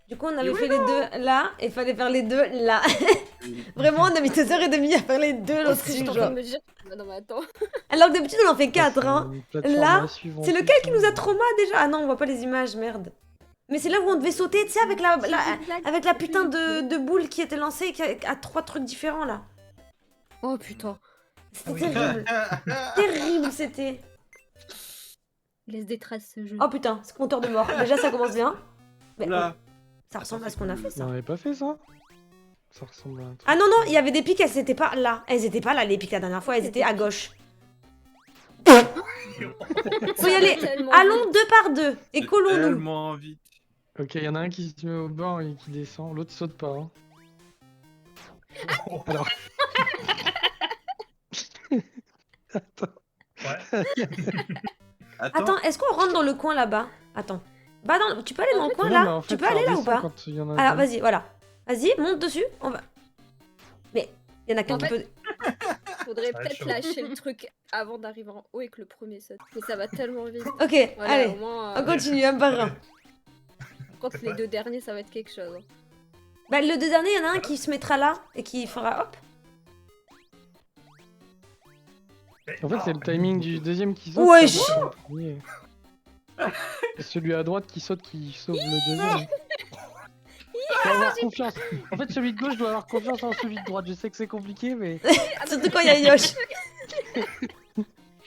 Du coup, on avait fait les deux là, et fallait faire les deux là. Vraiment, on a mis 2h30 à faire les deux l'autre Je suis en jour. train de me dire. Non, mais attends. Alors que d'habitude, on en fait 4, C'est hein. une plateforme Là, à suivre en c'est plus, lequel qui hein. nous a trauma déjà? Ah non, on voit pas les images, merde. Mais c'est là où on devait sauter, tu sais, avec avec la putain de boule qui était lancée qui à 3 trucs différents là. Oh putain. C'était Oui. terrible. Terrible, c'était. Laisse des traces ce jeu. Oh putain, ce compteur de mort. Déjà, ça commence bien. Mais Oula. ça ressemble à ce qu'on a fait, Mais ça. on avait pas fait ça. Ça ressemble à un truc. Ah non, non, il y avait des pics, elles étaient pas là. Elles étaient pas là, les pics, la dernière fois, elles étaient à gauche. Faut y aller. Tellement Allons 2 par 2 et collons-nous. Tellement vite. Ok, il y en a un qui se met au bord et qui descend, l'autre saute pas. Hein. Oh, Alors. Attends. ouais. Attends, est-ce qu'on rentre dans le coin là-bas? Attends. Bah non, tu peux aller dans le coin Non, mais là? en fait, Tu peux ça aller là ou redescend pas? quand il y en a Alors deux. vas-y, voilà. Vas-y, monte dessus, on va. Mais il y en a qu'un En qui fait- peut. Faudrait va être peut-être chaud. lâcher le truc avant d'arriver en haut et que le premier saute. Mais ça va tellement vite. Ok, Voilà, allez, au moins, on continue un par un. quand les deux derniers, ça va être quelque chose. Hein. Bah le deux derniers, il y en a un qui se mettra là et qui fera hop. En fait, c'est le timing du deuxième qui saute. Wesh. ça va être le premier. Et celui à droite qui sauve le deuxième. Faut avoir confiance. En fait, celui de gauche doit avoir confiance en celui de droite. Je sais que c'est compliqué, mais. Surtout quand il y a Yosh.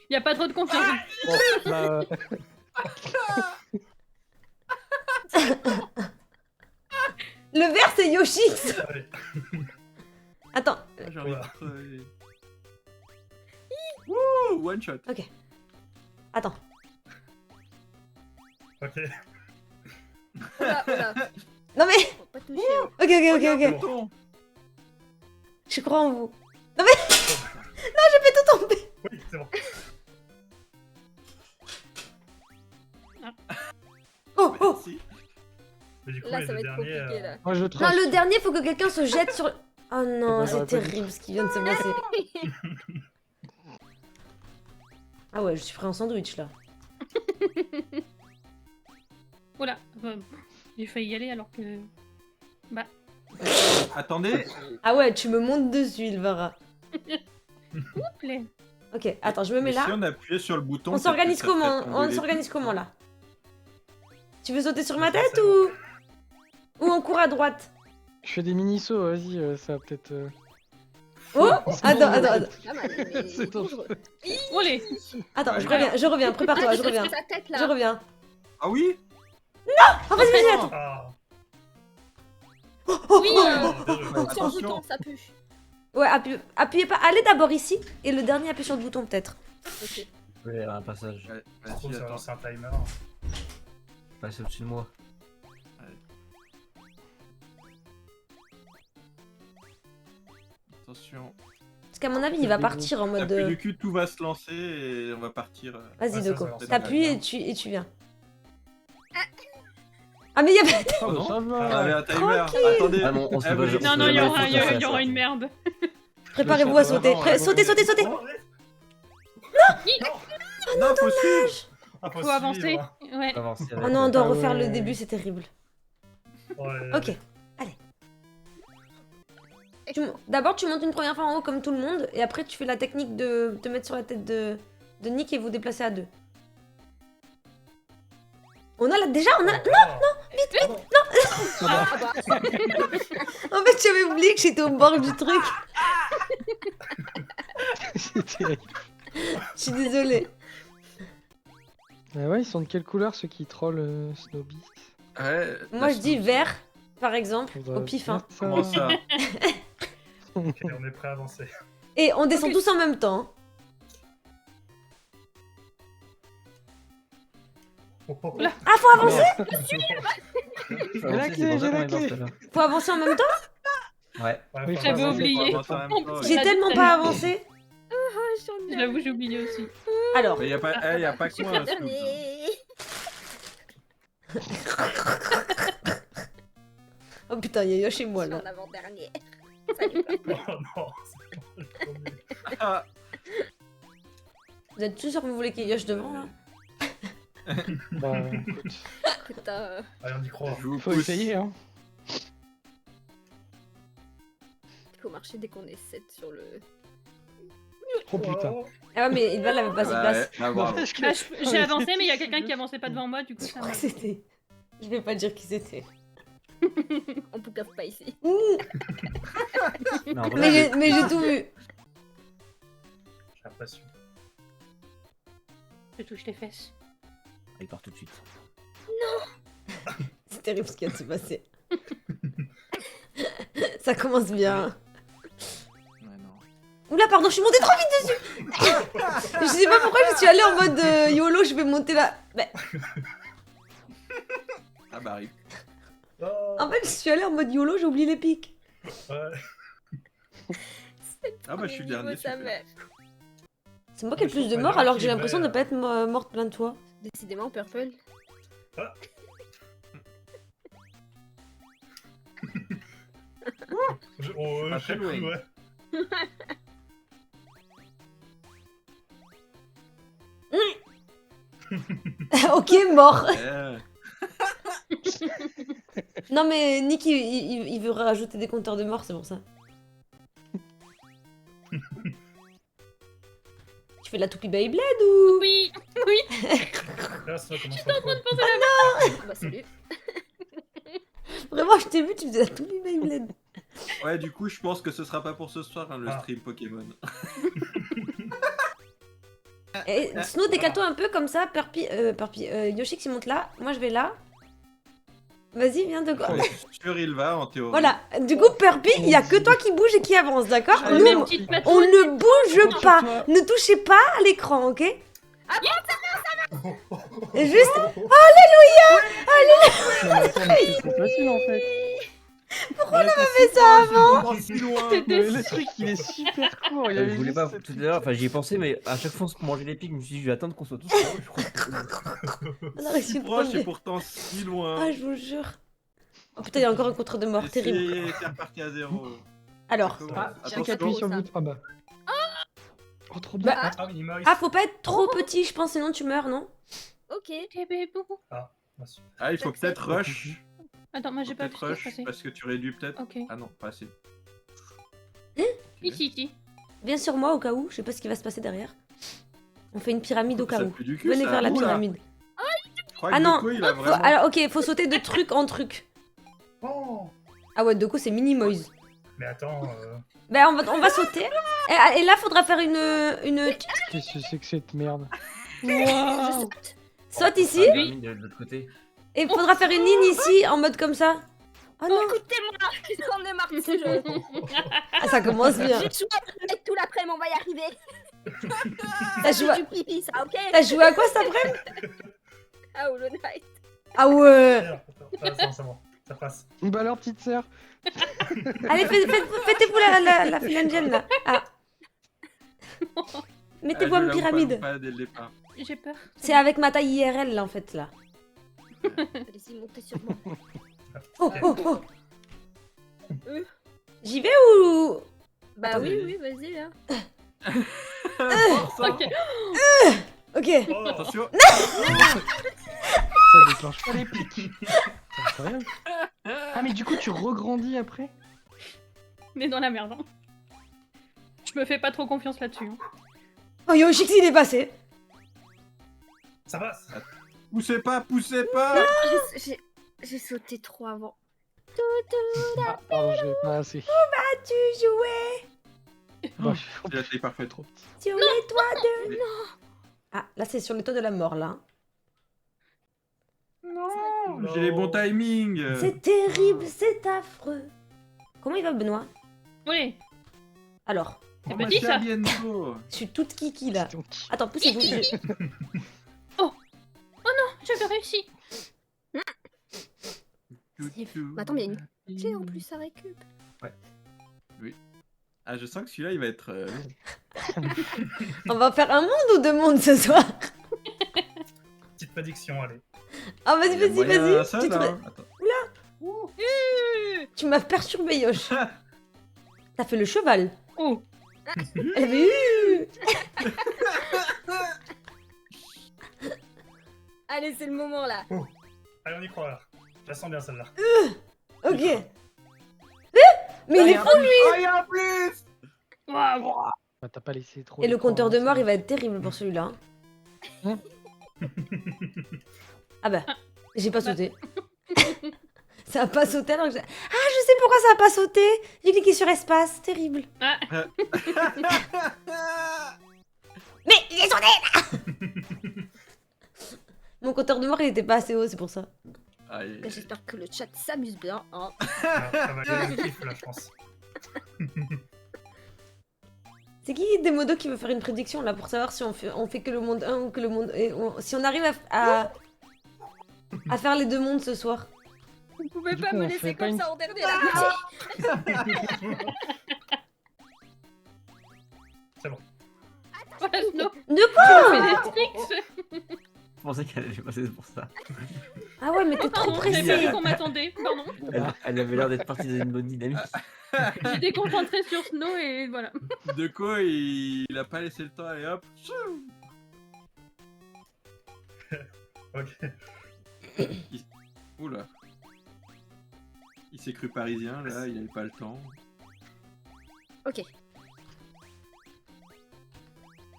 Y a pas trop de confiance. Bon, bah, Le vert, c'est Yoshi. Attends, J'arrive Voilà. pas. Wouh, one shot. attends. Ok. Oula, oula. Non mais, Faut pas toucher. hein. ok, ok, ok, ok. Bon. Je crois en vous. Non mais, non, j'ai fait tout tomber. Oui, c'est bon. Oh, oh. Merci. Mais du coup, Là, les ça va deux être derniers. compliqué là. moi je Non, trace. le dernier, faut que quelqu'un se jette sur. Oh non, Ouais, c'est j'aurais pas dit. terrible ce qui vient de se passer. Ah ouais, je suis prêt en sandwich là. Voilà. J'ai failli y aller alors que. Bah. Attendez. Ah ouais, tu me montes dessus, Ilvara. Plaît. Ok, attends, je me mets Mais là. si on appuyait sur le bouton. On s'organise peut-être que ça comment? ferait On tomber les s'organise trucs. comment là? Tu veux sauter sur ma tête ou on court à droite? Je fais des mini-sauts, vas-y, ça va peut-être. Oh! Attends, attends, attends. Pas mal, mais C'est dangereux. Olé. Attends, je reviens, prépare-toi, je reviens. Sa tête là. Je reviens. Ah oui. Oh, vas-y, vas-y, attends. Ah, Oui. bien joué. Sur le Attention. bouton, ça pue. Ouais, appuyez pas. Allez d'abord ici et le dernier appuie sur le bouton peut-être. Ok. Oui, un passage. Ouais, Je trouve que Vas-y, ça va attends. lancer un timer. Passez au-dessus de moi. Attention. Parce qu'à mon avis, il va partir en mode. Appuie du cul, tout va se lancer et on va partir. Vas-y, Ouais, ça, Doko. ça lance T'appuies bien. et tu viens. Ah, mais il y a pas. Oh, bah, ça On va. avait un timer. Tranquille. Attendez. Ah non, on se Ah, va- vous- Non, non, se il y va- aura, faut il y aura- faire il y aura ça. une merde. Préparez-vous à Je sauter. sais pas, Sautez, sautez, sautez. Non, faut suivre. Ah, Faut avancer. suivre. Ouais. Avancer avec Oh non, on doit Ah refaire le ouais. début, c'est terrible. Ouais, Ok, allez. D'abord, tu montes une première fois en haut comme tout le monde, et après, tu fais la technique de te mettre sur la tête de Nick et vous déplacer à deux. On a là, déjà, on a. Non, vite, vite. Ah bah, En fait, j'avais oublié que j'étais au bord du truc. C'est terrible. Je suis désolée. Ah ouais, ils sont de quelle couleur ceux qui trollent Snowbeast? Ouais. Moi, je dis vert, par exemple, On va au pif. Hein. faire ça. Comment ça? Ok, on est prêt à avancer. Et on descend Ok. tous en même temps. Hein. Oh, oh, oh. Oula. Ah, faut avancer. J'ai la clé, j'ai la clé. Faut avancer en même temps. Ouais. Ouais, Oui, faut j'avais avancer. oublié. Faut avancer en même temps, J'ai ouais. tellement pas avancé. J'avoue, j'ai oublié aussi. Alors, Mais y a pas, y a pas que je moi. suis le Snoop. dernier. oh putain, il y a Yosh et moi Je suis là. en avant-dernier. Salut. Oh non, c'est pas le premier. Ah, Vous êtes tous sûr que vous voulez qu'il y ait Yosh devant là? Bah, écoute. Putain. Allez, on y croit. Je vous Faut pousse. essayer, hein. Il faut marcher dès qu'on est 7 sur le. Oh putain. Oh, Ah ouais, mais il va l'avait pas Bah, place. ouais, là, bravo. N'empêche que- Bah, j'ai avancé, mais il y a quelqu'un qui avançait pas devant moi, du coup Je ça crois m'a. que c'était. Je vais pas dire qui c'était. On poucave pas ici. Non, en vrai, Mais j'ai tout vu. j'ai l'impression. Je touche les fesses. il part tout de suite. C'est terrible ce qui vient de se passer. Ça commence bien. Ouais, non. Oula, pardon, je suis montée trop vite dessus. Je sais pas pourquoi je suis allée en mode YOLO, je vais monter là. Bah, Ah bah arrive. Oh, en fait, je suis allée en mode YOLO, j'ai oublié les pics. ouais. Ah bah je suis le dernier. Sa super. mère. C'est moi qui ai le Je plus de trouve morts pas alors que j'ai qu'il l'impression de devrait, pas être morte plein de fois. Décidément, Purple. Oh, Pas je sais très plus, loin. ouais. Ok, mort. Eh, Non mais Nick il veut rajouter des compteurs de morts, c'est pour ça. Tu fais de la toupie Beyblade ou... Oui, oui. Là, ça va commencer à prendre. Bah, salut. Vraiment, je t'ai vu, tu faisais la toupie Beyblade. Ouais, du coup, je pense que ce sera pas pour ce soir, hein, le Ah. stream Pokémon. Et Snow, décale-toi un peu comme ça, Yoshix il monte là, moi je vais là. Vas-y, viens de quoi. Je suis sûr, il va en théorie. Voilà, du coup Purpy, il y a que toi qui bouge et qui avance, d'accord? Allez, Mes Nous, petites on plateaux. ne bouge Compte sur pas, toi. ne touchez pas à l'écran, ok? Et juste, Non, mais attends, mais c'est trop facile en fait. Pourquoi on a fait ça avant si loin. Mais le truc il est super court. Il y Je avait voulais juste pas cette tout à l'heure, enfin j'y ai pensé, mais à chaque fois on se mangeait les pics, je me suis dit je vais attendre qu'on soit tous là. Je crois que- on a réussi Si le proche et premier. pourtant si loin. Ah, je vous jure. Oh putain, il y a encore un contre de mort, Et terrible. c'est reparti à zéro. Alors, Ah, Attention. tiens, appuie sur le bouton. Ah bah. Oh, trop bien. Bah, Ah, il m'a ah, faut pas être trop petit, je pense, sinon tu meurs, non? Ok. Eh ben, bon. Ah, il faut peut-être rush. Attends, moi j'ai Faut pas vu peut-être ce qui se rush passait. parce que tu réduis peut-être. Ok. Ah non, pas assez. Ici, ici. Viens sur moi au cas où, je sais pas ce qui va se passer derrière. On fait une pyramide au cas Ça où. pue du cul, Venez ça. faire la Oula. pyramide. Je crois Ah que non, Doko, il a Faut- vraiment... alors ok, faut sauter de truc en truc. Oh, Ah ouais, Doko c'est Minimoise. mais attends, Ben on va sauter. Et là, faudra faire une... Qu'est-ce que c'est que cette merde? Waouh. Saute ici, Ah, Hermine, de l'autre côté. et faudra faire une ligne ici, en mode comme ça. Oh non, Écoutez-moi, j'en ai marre de ce jeu. ah, ça commence bien. J'ai joué avec tout l'après-midi, on va y arriver. T'as C'est joué, du pipi, ça, ok? t'as joué à quoi cet après? Ah, Hollow Knight. Ah ouais. attends, c'est bon, ça passe. Bah alors, petite sœur. Allez, faites-vous la file indienne là. Ah. Mettez-vous Ah, en je l'avoue pyramide. pas dès le départ. J'ai peur. C'est avec ma taille IRL là en fait là. Allez-y, montez sur moi. Oh oh oh. Euh. J'y vais ou... Bah Attends, oui, oui, vas-y, là. Force, hein. Ok. Ok. Oh, Attention. Ça déclenche pas les pics. C'est incroyable. Ah, mais du coup, tu regrandis après? On est dans la merde. Hein. Je me fais pas trop confiance là-dessus. Hein. Oh Yoshix il est passé. ça passe. Poussez pas. J'ai sauté trop avant. Ah, pardon, j'ai pas assez. Tu jouais Bah, J'ai la taille parfaite. trop petit. sur les toits de... Mais- Ah, là c'est sur les toits de la mort là. Non. J'ai les bons timings. C'est terrible, c'est affreux. Comment il va Benoît? Oui. Alors, C'est Moi, petit c'est ça. à bientôt. je suis toute kiki là. Donc, Attends, poussez-vous. J'avais réussi. Bah attends, mais il y a une clé en plus, ça récup. Ah, je sens que celui-là, il va être long. On va faire un monde ou deux mondes ce soir? Petite prédiction, allez. Ah vas-y, Il y a vas-y, moyen vas-y. à ça, Tu te- là. Attends. Tu m'as perturbé Yosh. T'as fait le cheval. Oh. Elle avait eu. Allez, c'est le moment là. Allez, on y croit là. Je la sens bien celle-là. Ok. Mais il est fou. Oh, il y a plus. Waouh. Bah, t'as pas laissé trop. Et le d'écran, compteur de hein, mort, ça. il va être terrible pour celui-là. Hein Ah bah, j'ai pas sauté. Ça a pas sauté alors que j'ai... Ah, je sais pourquoi ça a pas sauté. J'ai cliqué sur espace, terrible. Ah, Mais j'ai sauté. Mon compteur de mort, il était pas assez haut, c'est pour ça. Aïe. J'espère que le chat s'amuse bien. Hein. Alors, ça va aller le kiff là, je pense. C'est qui Demodo qui veut faire une prédiction là pour savoir si on fait que le monde 1 ou que le monde... si on arrive à faire les deux mondes ce soir. Vous pouvez Du pas coup, me on laisser fait pas comme une- ça en dernier là. voilà, Snow. De quoi? On fait des tricks. Je pensais qu'elle allait passer pour ça. Ah ouais, mais t'es trop Pardon, j'ai pas vu pressé. qu'on m'attendait. Pardon. Elle avait l'air d'être partie dans une bonne dynamique. J'étais concentrée sur Snow et voilà. De quoi il a pas laissé le temps, allez hop. Ok. Oula. Il s'est cru parisien, là, il avait pas le temps. Ok.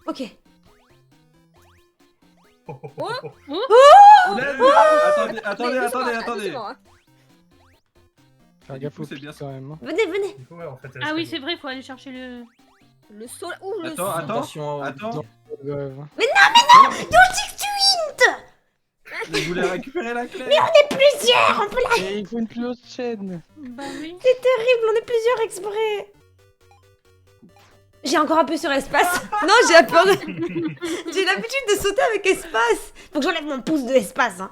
Ok. Oh, oh, oh, oh. Attendez, attendez, Mais attendez, doucement, attendez. doucement, hein. Faire Du gaffe coup, au c'est pic bien quand même. hein. Venez, venez. Il faut, ouais, en fait. Ah oui, c'est vrai, faut aller chercher le. Le sol. Ouh, le Attends, sol. attends, attends. Ouais. Mais je voulais récupérer la clé. Plusieurs, on peut la... Et il faut une plus haute chaîne. Bah oui. C'est terrible, on est plusieurs exprès. J'ai encore appuyé sur espace. Non, j'ai appuyé... J'ai l'habitude de sauter avec espace. Faut que j'enlève mon pouce de espace. Hein.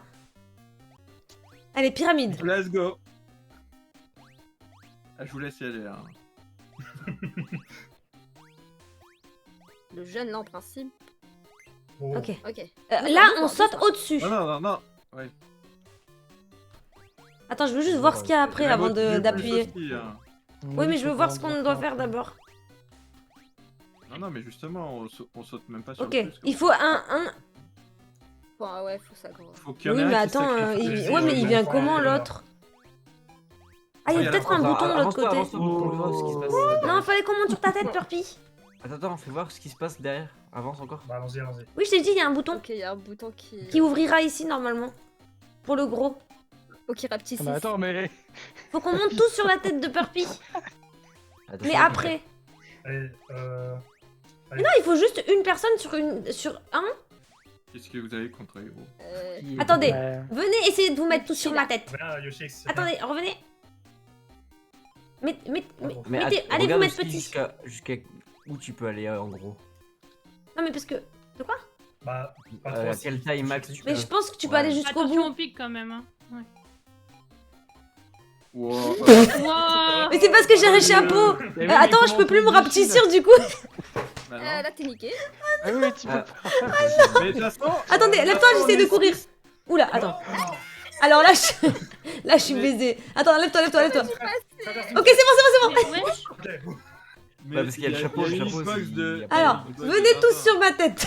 Allez, pyramide. Let's go. Ah, je vous laisse y aller. Hein. Le jeune là en principe. Oh. Ok. Ok. Là, on saute au-dessus. Non, non, non, non. Ouais. Attends, je veux juste voir ce qu'il y a après Mais avant moi, du plus d'appuyer. aussi, hein. Oui, mais je veux voir ce qu'on doit faire d'abord. Non, non, mais justement, on saute même pas sur Ok, le plus. il faut un... Bon, ah ouais, faut s'accrocher. Faut qu'il y en Oui, ait un mais qui attends, sacrifie. ouais, mais il vient Ouais, comment ouais, l'autre? Ah, il y a Ouais, peut-être un attends, bouton de l'autre côté. Avance pour voir ce qui se passe. Non, fallait qu'on monte sur ta tête, Purpy. Attends, fais voir ce qui se passe derrière. Avance encore. Bah, allons-y, allons-y. Oui, je t'ai dit, il y a un bouton Ok, il y a un bouton qui ouvrira ici, normalement. Pour le gros. Ok, rapetissez. Ah bah attends, mais. Faut qu'on monte tous sur la tête de Purpy. Attention, Mais après. Allez, Mais non, il faut juste une personne sur un. Qu'est-ce que vous avez contre Hero? qui- Attendez. Ouais. Venez essayer de vous mettre tous sur ma tête. viens, Yoshix. Attendez, revenez. Bravo. Mais Mettez- att- allez vous regarde mettre aussi petit. jusqu'à où tu peux aller en gros. Non, mais parce que. Bah, pas trop. si- Quelle taille max tu peux. Mais je pense que tu peux Ouais. aller jusqu'au Attention bout. au pic quand même. Hein. Ouais. Wow. Wow. Mais c'est parce que j'ai un chapeau. Attends, je peux plus me rapetissir du coup. Bah non. Là, t'es niqué. Ah oui, tu peux Ah. pas. Mais de toute façon. Attendez, lève-toi, j'essaie de courir. Oula, attends. Alors là, là, je suis baisée. Attends, lève-toi. Ok, c'est bon. Mais wesh. Ok. Mais Ouais, parce qu'il y a le chapeau, il y a le une chapeau, Xbox il- de- il y a pas- Alors, il doit venez être tous sympa. sur ma tête.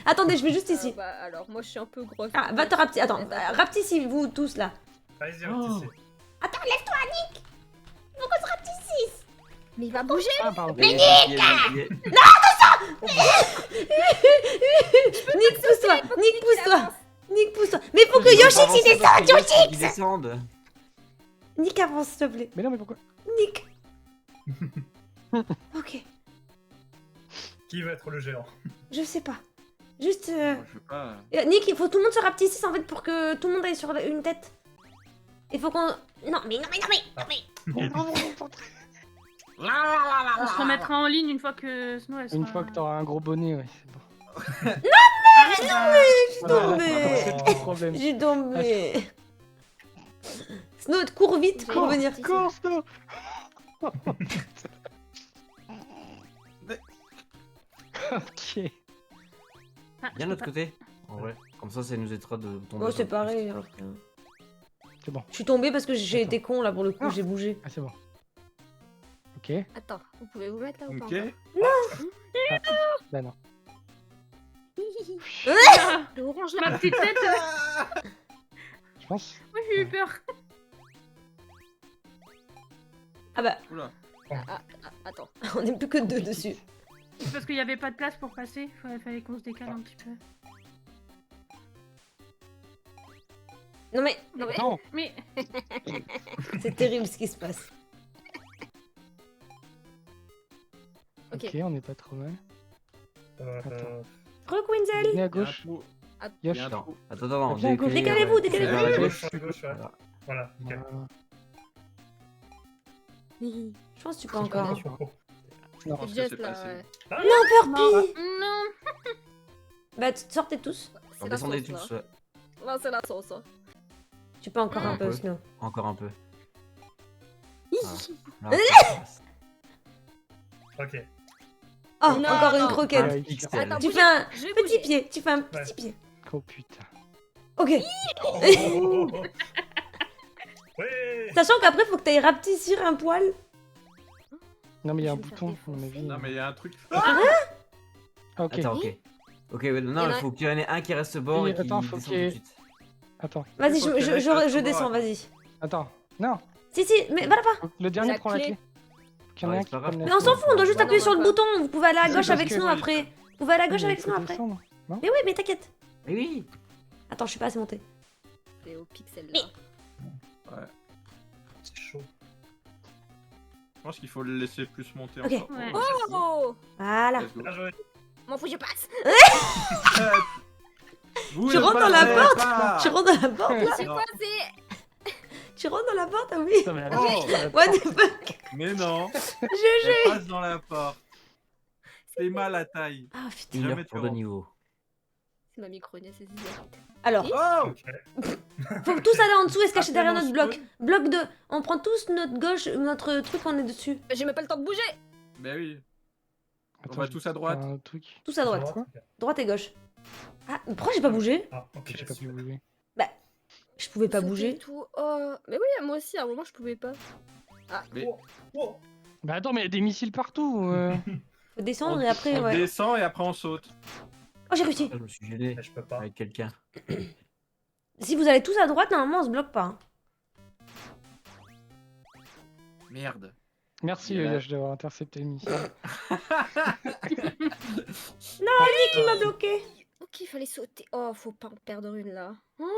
Attendez, je vais juste ici. Bah, alors, moi, je suis un peu grosse. Ah, va te rapetisser. Attends, rapetissis vous tous là. Allez-y, Oh. rapetissez. Attends, lève-toi, Nick. Faut qu'on se rapetississe. Mais il va bouger. Ah, pardon. Mais Nick, pousse-toi. Nick, pousse-toi. Mais faut que Yoshix il descende, Il Yoshix. descende. Nick, avance, s'il te plaît. Mais non, mais pourquoi? Nick. Ok, Qui va être le géant? je sais pas. Juste... Moi, je veux pas. Nick, il faut tout le monde se rapetississe en fait pour que tout le monde aille sur une tête. Il faut qu'on... Non mais... On se remettra en ligne une fois que Snow elle sera... Une fois que t'auras un gros bonnet, ouais, c'est bon. tombée. C'est le problème. J'ai tombé. Snow, cours vite pour venir. Cours, Snow. Ok. Ah, Viens de l'autre côté. En vrai. Comme ça nous aidera de tomber. Oh, sur c'est le pareil. alors que- C'est bon. Je suis tombée parce que j'ai été con là pour le coup, Ah. j'ai bougé. Ah, c'est bon. Ok. Attends, vous pouvez vous mettre là ou pas Ok. Bah non. Ah, Le orange ma là. petite tête. Je pense. Moi j'ai eu peur. Ah bah, Oula. Attends. on n'est plus que deux dessus. C'est parce qu'il y avait pas de place pour passer. Fallait qu'on se décale un petit peu. Non mais, Non. Mais c'est terrible ce qui se passe. Ok. Ok, on n'est pas trop mal. Re-Quinzel. Venez à Il y a un gauche. trou. Yosh. Il y a un Attends, trou. attends, Viens à gauche. Décalez-vous, décalez-vous. Vers la Gauche, gauche. gauche, ouais. Voilà. Voilà, nickel. Voilà. Je pense que tu peux encore. Je pense que Just c'est là, passé. ouais. Purpy. non. Bah, sortez tous. C'est la Descendez sauce, tous. là. Non, c'est la sauce. Hein. Tu peux encore un peu, Ouais. Snow. Encore un peu. Là, Ok. Oh, Non, encore une non. croquette. Ouais, pixel. Attends, Tu bougez, fais un je vais petit bouger. pied. Tu fais un Ouais. petit pied. Oh putain. Ok. Ouais. Sachant qu'après, faut que t'ailles rapetissir un poil. Non, mais il y a un Je vais faire bouton, à défoncer. mon avis. Non, mais il y a un truc. Ah, ok. Attends, ok. Ok, ouais, non, Il y en il a- faut qu'il y en ait un qui reste au bord Oui, et qui attends, faut descende qu'il y ait- tout de suite. Attends. Vas-y, faut qu'il y ait je un descends, couloir. vas-y. Attends. Non. Si, mais va là-bas. Le dernier La prend la clé. clé. Faut qu'il y en ait Ouais, un c'est qui pas grave. prenne la Mais on clé. s'en fout, on doit juste Non, appuyer non, sur le non, bouton. Vous pouvez aller à Oui, gauche parce avec que- Snow après. Vous pouvez aller à gauche Mais avec il Snow faut après. descendre. Eh Mais oui, mais t'inquiète. Mais oui. Attends, je suis pas assez montée. C'est au pixel là. C'est chaud. Je pense qu'il faut le laisser plus monter Ok. encore. Ouais. Oh Voilà. Let's go. Bien joué. M'en fous, je passe. Vous Tu ne rentres dans la passerez porte. pas. Tu rentres dans la porte là. Je suis Non. passée. Tu rentres dans la porte, ah oui. Putain, mais elle a- Oh, What the fuck. mais non. GG. Elle passe dans la porte. C'est mal à taille. Ah putain. Une Jamais heure tu pour deux rentres. niveaux. C'est ma micronie, c'est Zizia. Alors, Oh. Ok. faut tous aller en dessous et se cacher derrière Appelle notre mon bloc. Bloc 2. On prend tous notre gauche, notre truc, on est dessus. J'ai même pas le temps de bouger. Mais oui. Attends, On va j'ai tous à droite. Un truc. Tous à droite. Quoi Droite et gauche. Ah, mais pourquoi j'ai pas bougé? Ah, ok. J'ai pas pu bouger. Je pouvais pas Sauter bouger. et tout. Oh, mais oui, moi aussi, à un moment, je pouvais pas. Mais Oh. Bah attends, mais il y a des missiles partout. Faut descendre on, et après, on ouais. descend et après on saute. Oh, j'ai réussi. Là, je me suis gêné Mais je peux pas. avec quelqu'un. Si vous allez tous à droite, normalement, on se bloque pas. hein. Merde. Merci Yeah. Yosh d'avoir intercepté le missile. Qui m'a bloqué? Ok, il fallait sauter. Oh, faut pas en perdre une là. Oh.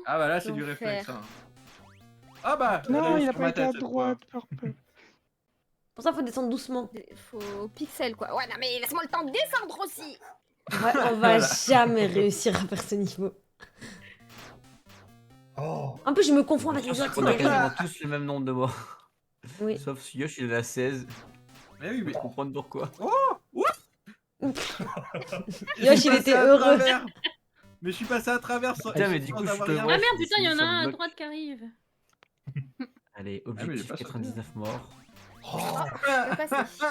Ah bah là c'est du L'enfer. réflexe. Hein. Ah bah Non, elle il a sur pas ma été à tête, cette fois. droite. Purple. Pour ça, faut descendre doucement. Faut pixel quoi. Ouais, non, mais laisse-moi le temps de descendre aussi. Ouais, on va jamais réussir à faire ce niveau. Oh. En plus, je me confonds avec Je les pense autres. qu'on a c'est terrible. quasiment tous le même nombre de morts. Oui. Sauf si Yosh il en a 16. Mais oui, mais. Je comprends pourquoi. Yosh, il était heureux. Mais je suis passé à travers sans. Putain, mais du coup, je te rien. vois. Ah merde, putain, il y en a sur le un à bloc. droite qui arrive. Allez, mais objectif j'ai pas sauté. 99 morts. Je vais passer.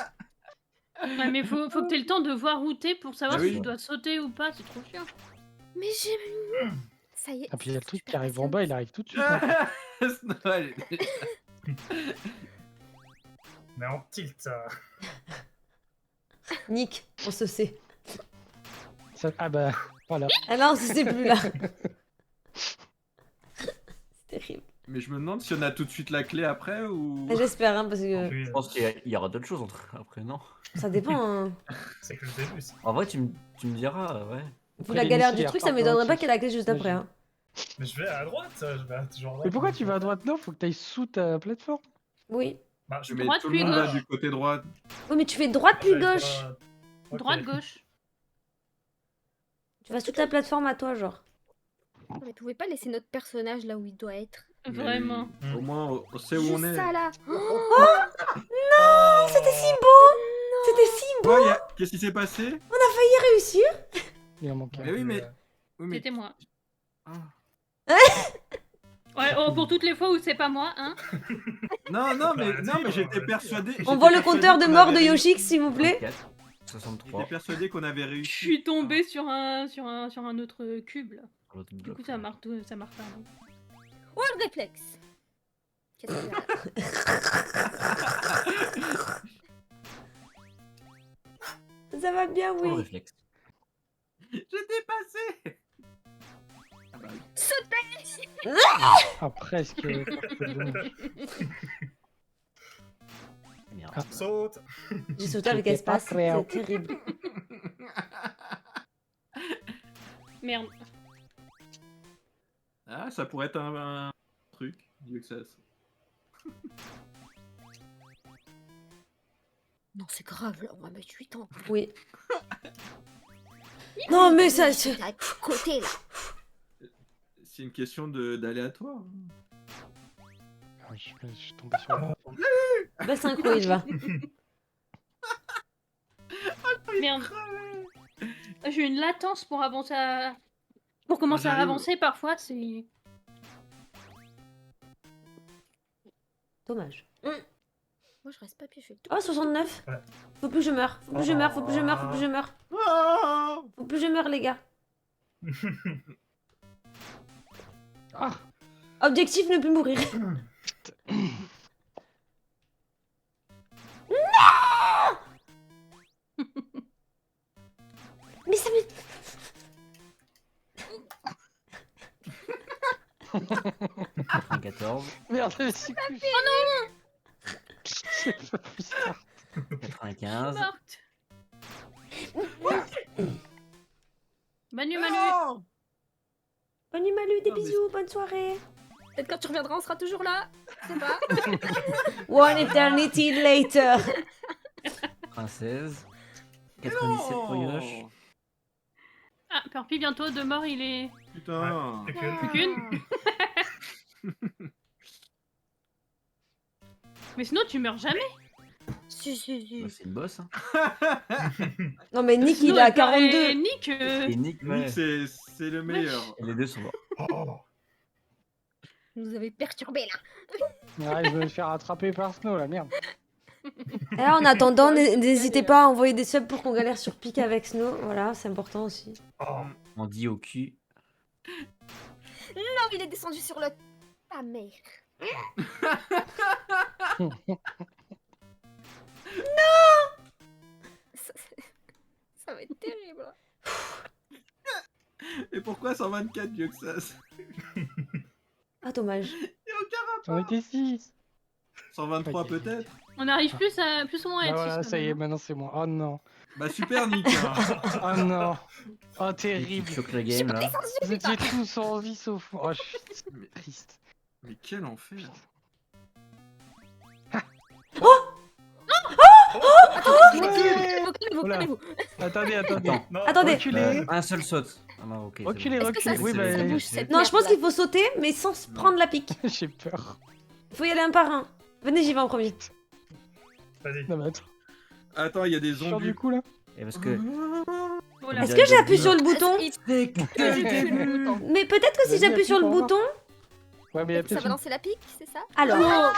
Ouais, mais faut que t'aies le temps de voir où t'es pour savoir Ah si oui. tu dois sauter ou pas, c'est trop chiant. Mais j'ai. Ça y est. Ah, puis il y a le truc je qui arrive passe en bas, il arrive tout de suite. hein. Snow, elle est- Mais en tilt. Nick, on se sait. Ah bah, voilà. Ah non, on se sait plus là. C'est terrible. Mais je me demande si on a tout de suite la clé après ou. Ah, j'espère, hein, parce que Je pense qu'il y aura d'autres choses après, non? ça dépend. Hein. C'est que le début. ça. En vrai, tu me diras, ouais. Vu Après, la les galère missiles, du truc, ils ça m'étonnerait pas repartent qu'il y ait la clé juste après. Hein. Mais je vais à droite. Je vais toujours à droite. Mais pourquoi tu vas à droite? Non, faut que t'ailles sous ta plateforme. Oui. Bah, je Mais Droite, tout le puis monde va gauche. du côté droit. Oui, mais tu fais droite puis j'avais gauche. pas- Ok. Droite, gauche. Tu vas sous ta plateforme à toi, genre. On ne pouvait pas laisser notre personnage là où il doit être. Mais Vraiment. Au moins, on sait où Juste on est. ça là. Oh, C'était si beau. C'était si beau. Ouais, qu'est-ce qui s'est passé? Réussir. Il en manque un. Mais oui, mais. Oui, mais. C'était moi. Ah. Ouais, oh, pour toutes les fois où c'est pas moi, hein. Non, non, mais, Bah, non, dis, mais j'étais bah, persuadé. On voit le compteur de mort de Yoshi. Yoshix, s'il vous plaît. 24, 63. J'étais persuadé qu'on avait Je réussi. suis tombée sur un autre cube là. L'autre Du bloc, coup, ça ouais. marche pas. Oh le réflexe. Qu'est-ce qu'il y a Ça va bien, Oh, oui. réflexe. J'étais passé. Ah bah oui. Sauter. Ah, presque. Merde. Saute. J'ai sauté avec C'était pas espace, clair. c'est terrible. Merde. Ah, ça pourrait être un truc, Dioxas. Non, c'est grave, là, on va mettre 8 ans. Oui. Non, mais ça... T'as à côté, là. C'est une question d'aléatoire. Ah oui, je suis tombé sur la... Belle synchro, il va. Merde. J'ai une latence pour avancer à... Pour commencer à J'arrive. avancer, parfois, c'est... Dommage. Moi, je reste pas pied, je fais le tout. Oh, 69. Ouais. Faut plus que je meure. Faut plus que je meure, faut plus que je meure, faut plus que je meure. Faut plus que je meure, les gars. Ah, Objectif, ne plus mourir. Mais ça me... 94, merde, c'est plus... Oh non. J'ai pas pu ça. 95. Morte. Manu, Manu. Bonne nuit, Malu, des Non, mais- bisous, bonne soirée. Peut-être quand tu reviendras, on sera toujours là. Je sais pas. One eternity later. 96. 97 pour Yosh. Ah, Purpy, bientôt, de mort, il est... Putain. Plus qu'une. Plus qu'une. Mais sinon, tu meurs jamais. Si, si, si. Bah, c'est le boss. Hein. Non, mais Nick, Sinon, il est à et 42. Nick, Et Nick, ouais. Nick, c'est le meilleur. Et les deux sont morts. Oh. Vous nous avez perturbé, là. Ouais, je vais me faire attraper par Snow, la merde. Et en attendant, n'hésitez pas à envoyer des subs pour qu'on galère sur pic avec Snow. Voilà, c'est important aussi. Oh. On dit au cul. Non, il est descendu sur le... Ah, merde. Ça, ça va être terrible. Et pourquoi 124 Dioxas? Ah, dommage. J'en étais 6. 123 Ok. peut-être? on arrive plus ou moins à Ah être voilà, six, ça y est, quand même, maintenant c'est moi. Oh non. Bah super Nick hein. Oh non. Oh Il terrible. choque le game là. Vous étiez tous en vie sauf moi. Oh, je suis triste. Mais quel enfer. Calmez-vous, Oula. calmez-vous. Attendez, attendez. Attends, Non. Attendez. Reculez. un seul saute. Ah non, ok. c'est bon. Reculez, Est-ce que ça, reculez. Oui, ça bah, bouge cette Non, je pense merde-là qu'il faut sauter, mais sans se prendre la pique. j'ai peur. Il faut y aller un par un. Venez, j'y vais en premier. Vas-y. Non, mais attends. Attends, il y a des Je suis zombies. du coup là. Et parce que. Oh là. Est-ce que j'appuie sur le bouton Est-ce que- Mais peut-être que si Vas-y, j'appuie appuie sur le pour voir. bouton... Ouais, mais il y a Ça peut-être va une... lancer la pique, c'est ça? Alors...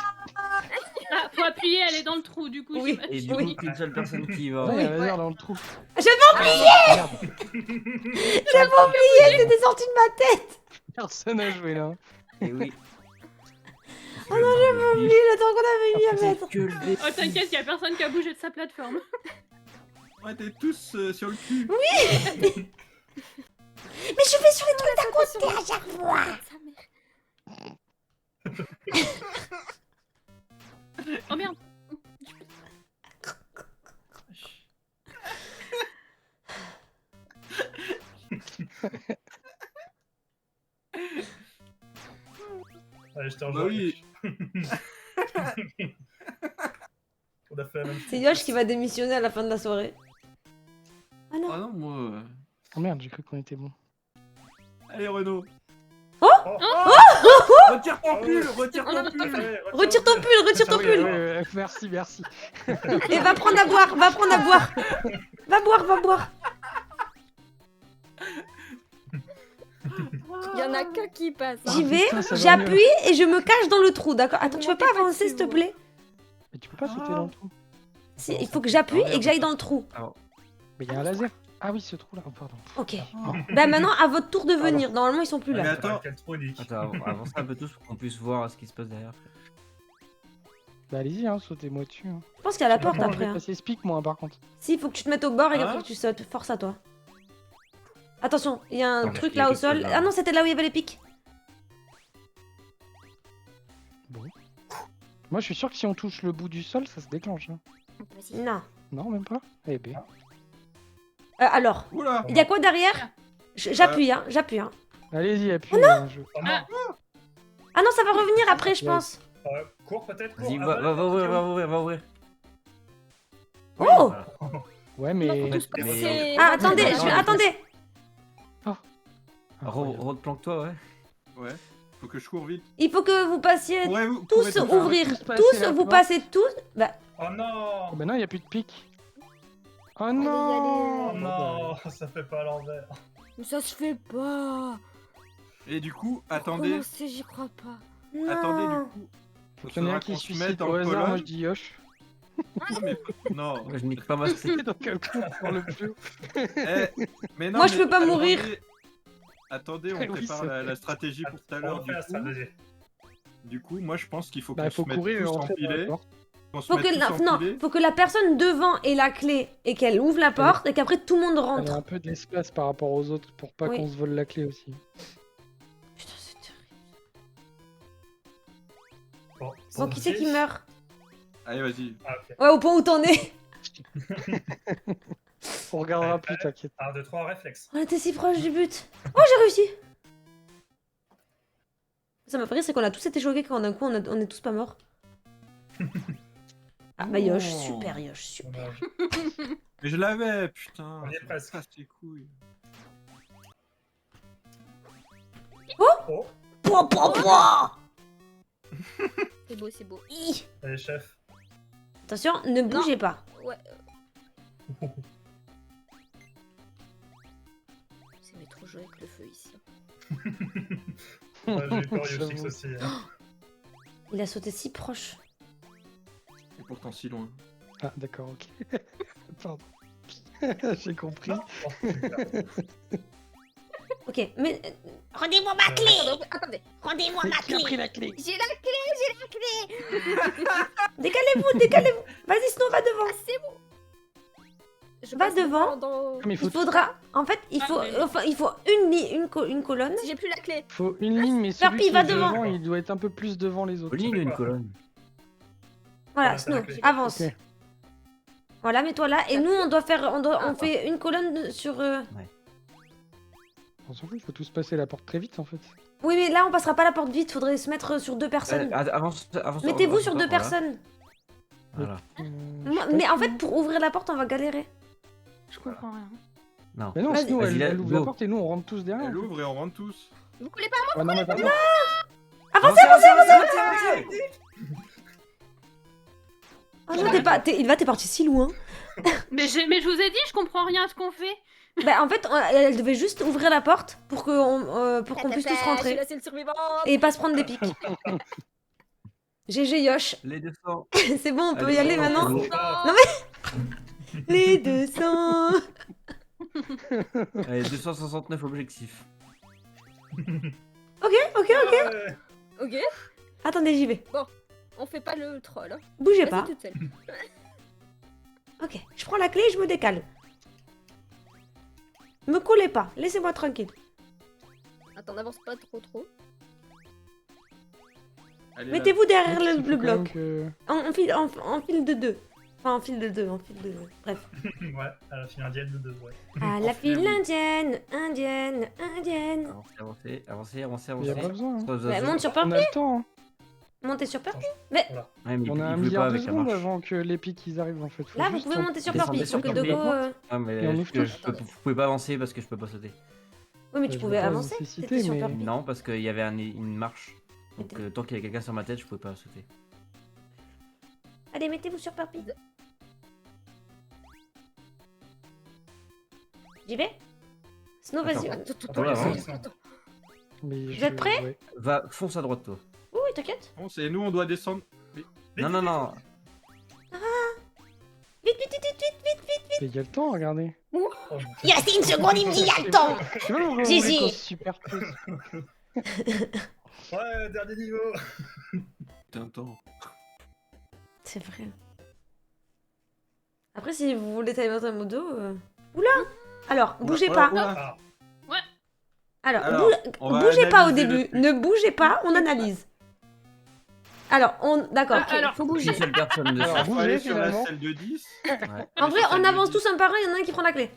Ah, faut appuyer, elle est dans le trou, du coup. Oui. Et du coup, qu'une seule personne qui va. Ouais, il y a ouais. laser dans le trou. J'avais Merde, oublié, c'était sorti de ma tête. personne n'a joué là. Et oui. Oh non, j'avais oublié le temps qu'on avait mis à C'est mettre. que le dé. Oh, t'inquiète, y a personne qui a bougé de sa plateforme. Ouais, t'es tous sur le cul. Mais je vais sur les trucs d'à côté à chaque fois. Oh merde. Allez, je te Bah rejoins. oui. On a fait la même chose. C'est Yosh qui va démissionner à la fin de la soirée. Ah non. Ah non, moi. Oh merde, j'ai cru qu'on était bon. Allez Renaud. Oh. Retire ton pull, retire ton pull. Ouais, Retire ton pull, retire ton Ah oui, pull. ouais, merci, merci. Et va prendre à boire, va prendre à boire. Va boire, va boire. Il y en a qu'un qui passe. hein. J'y vais, putain, ça va j'appuie et je me cache dans le trou, d'accord? Attends, tu peux Montez pas pas avancer, s'il dessus, te plaît? Mais tu peux pas sauter dans le trou. Si, il faut que j'appuie et que j'aille dans le trou. Mais il y a un laser. Ah oui, ce trou là, oh, pardon. Ok. Bah maintenant, à votre tour de venir. Normalement, ils sont plus Mais là. attends. Quel tronique. Attends, avancez un peu tous pour qu'on puisse voir ce qui se passe derrière. Bah allez-y, hein, sautez-moi dessus. Hein. Je pense qu'il y a la porte Moi, je après. vais Hein. passer speak moi par contre. Si, il faut que tu te mettes au bord et Ah. après que tu sautes. Force à toi. Attention, il y a un Non, mais truc il y a là au quelque chose sol. là. Ah non, c'était là où il y avait les pics. Moi, je suis sûr que si on touche le bout du sol, ça se déclenche. Hein. Vas-y. Non. Non, même pas. Eh ben. Alors, Oula. il y a quoi derrière? J'appuie, hein, j'appuie. Hein. Allez-y, appuie. Oh Oh non. Ah non, ça va revenir après, je pense. Cours peut-être. Vas-y, cours. va ouvrir, va ouvrir. Oh! Voilà. Ouais, mais. C'est- Ah, attendez, Non, mais- attendez. Replanque-toi, ouais. Ouais. Faut que je cours vite. Il faut que vous passiez Pourrez-vous- tous pourrez-vous faire- ouvrir. tous passer Tous, la vous porte. passez tous. Bah, Oh non. Bah non, il y a plus de pique. Oh Allez, non. Oh non, ça fait pas à l'envers. Mais ça se fait pas. Et du coup, attendez. Comment c'est, j'y crois pas. Attendez, non. du coup. Faut qu'il y en ait un faudra qui qu'on se se suicide mette en au hasard, moi je colonne. dis Yosh. Non, mais... non. Ouais, je nique pas ma street. Donc, quel coup pour le plus haut. Mais non, Moi, je mais peux pas mourir. Attendez, on Oui, prépare c'est la vrai. stratégie pour tout à On l'heure. refait la stratégie. Du coup, moi je pense qu'il faut Bah, qu'on il faut se mette courir et tous rentrer dans la empilés. porte. Qu'on se Faut mette que, tous non, empilés. faut que la personne devant ait la clé et qu'elle ouvre la porte et qu'après tout le monde Il y a rentre. un peu d'espace par rapport aux autres pour pas Oui. qu'on se vole la clé aussi. Putain, c'est terrible. Bon, Bon, qui c'est qui meurt? Allez, vas-y. Ah, ok. Ouais, au point où t'en es. On regardera plus, t'inquiète. 1, 2, 3, réflexe. On était si proche du but. Oh, j'ai réussi. Ça m'a fait rire, c'est qu'on a tous été choqués quand d'un coup on est tous pas morts. Ah bah Yosh, Non. super Yosh, super. Dommage. Mais je l'avais, putain. On y est presque. Ça, c'est couilles. Oh, Pouah, pouah, pouah. C'est beau, c'est beau. Hi. allez, chef. Attention, ne bougez pas. Ouais. C'est mais trop joli avec le feu ici. Ouais, j'ai eu peur, J'avoue. Yoshix aussi. Hein. Il a sauté si proche. Et pourtant si loin. Ah, d'accord, ok. Pardon. J'ai compris. Oh, super. Ok, mais... Rendez-moi ma clé. Attendez. Rendez-moi ma Qui a pris clé. la clé? J'ai la clé, j'ai la clé. Décalez-vous, décalez-vous. Vas-y, Snow, va devant. Ah, c'est bon. Je Va passe devant. dans- Mais Il faudra... En fait, il faut, mais- enfin, il faut une colonne. Si j'ai plus la clé. Faut une ligne, mais Ferpi, celui qui va est devant. devant, il doit être un peu plus devant les autres. Une ligne ou une colonne? Voilà, Ouais, Snow, c'est la clé. avance. Ok. Voilà, mets-toi là. Et nous, on doit faire... On fait une colonne sur... On s'en fout, il faut tous passer la porte très vite en fait. Oui, mais là, on passera pas la porte vite. Faudrait se mettre sur 2 personnes. Avance. Mettez-vous avance, sur 2 voilà. personnes. Voilà. Mais en fait, pour ouvrir la porte, on va galérer. Je comprends rien. Non. Mais non, Vas-y. Snow, Vas-y, elle ouvre la go. porte et nous on rentre tous derrière. Elle ouvre et on rentre tous. Vous collez pas Ah non, mais pas Avancez, avancez. Oh non, t'es parti si loin. Mais je vous ai dit, je comprends rien à ce qu'on fait. Bah, en fait, elle devait juste ouvrir la porte pour qu'on puisse tous Je suis rentrer. la seule survivante. Et pas se prendre des pics. GG Yosh. Les 200. C'est bon, on peut Allez, y aller bon, maintenant. bon. Les 200. Allez, 269 objectifs. Ok. Ouais. Ok. Attendez, j'y vais. On fait pas le troll. Hein. Bougez Vas-y pas. toute seule. Ok, je prends la clé et je me décale. Me collez pas, laissez-moi tranquille. Attends, n'avance pas trop. Allez, Mettez-vous derrière Il faut le quand même bloc. que- En file de 2. Enfin, en file de 2, Bref. Ouais, à la file indienne de 2, ouais. À la file oui. indienne. Avancez. Il y a pas besoin. Hein. Bah, monte sur On Purple. a le temps. Hein. Montez sur Purple. Ouais, mais On a un il pleut milliard pas de avec la secondes marche. avant que les pics ils arrivent en fait. Faut Là, vous juste pouvez qu'on- monter sur Descendez Purple. sur Sauf que Purple. Dogo... Ah, mais Et on ouvre tous. vous pouvez pas avancer parce que je peux pas sauter. Oui, mais tu Je pouvais veux pas avancer. nécessiter, T'étais sur mais- Purple. Non, parce qu'il y avait une marche. Donc tant qu'il y a quelqu'un sur ma tête, je pouvais pas sauter. Allez, mettez-vous sur Purple. J'y vais. Snow, vas-y. Attends. Attends, Voilà, attends. Mais Vous êtes prêts ouais. Va, fonce à droite, toi. Oui, t'inquiète. Bon, c'est nous, on doit descendre. Non. Vite. Mais il y a le temps, regardez. Oh, Il reste une seconde, il me dit, il y a le temps. Tu vois, on Gigi. est super plus. ouais, dernier niveau. Putain, temps. C'est vrai. Après, si vous voulez tailler votre modo... Oula. Alors, bougez pas. Ah, Alors, Alors, on va bougez pas au analyser le début. truc. Ne bougez pas, on analyse. Alors, d'accord. Ah, ok. alors, faut Une bouger. seule personne dessus. Alors, Il faut bougez, aller sur la finalement. salle de 10. Ouais. En vrai, on avance tous un par un, il y en a un qui prend la clé.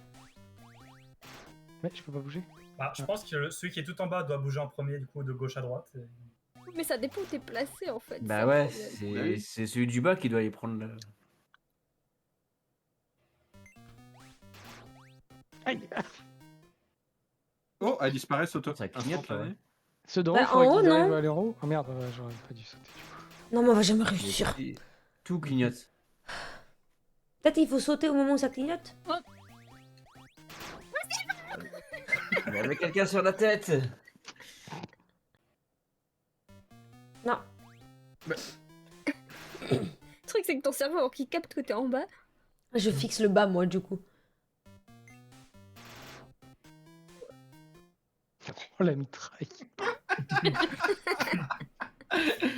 Ouais, je peux pas bouger. Bah, je pense que celui qui est tout en bas doit bouger en premier, du coup, de gauche à droite. Mais ça dépend où t'es placé en fait. Bah c'est ouais, un problème. Oui. c'est celui du bas qui doit aller prendre le... Aïe. Oh, elle disparaît, s'auto. Ça clignote, instantané. là, ouais. Ceux d'en Bah, haut, faudrait en haut, qu'ils non. arrivent à aller en haut. Oh merde, ouais, j'aurais pas dû sauter du coup. Non, mais on va jamais Mais réussir. tout clignote. Peut-être il faut sauter au moment où ça clignote. Il y avait quelqu'un sur la tête. Non. Le truc c'est que ton cerveau alors qu'il capte que t'es en bas. Je fixe le bas, moi, du coup. Oh la mitraille.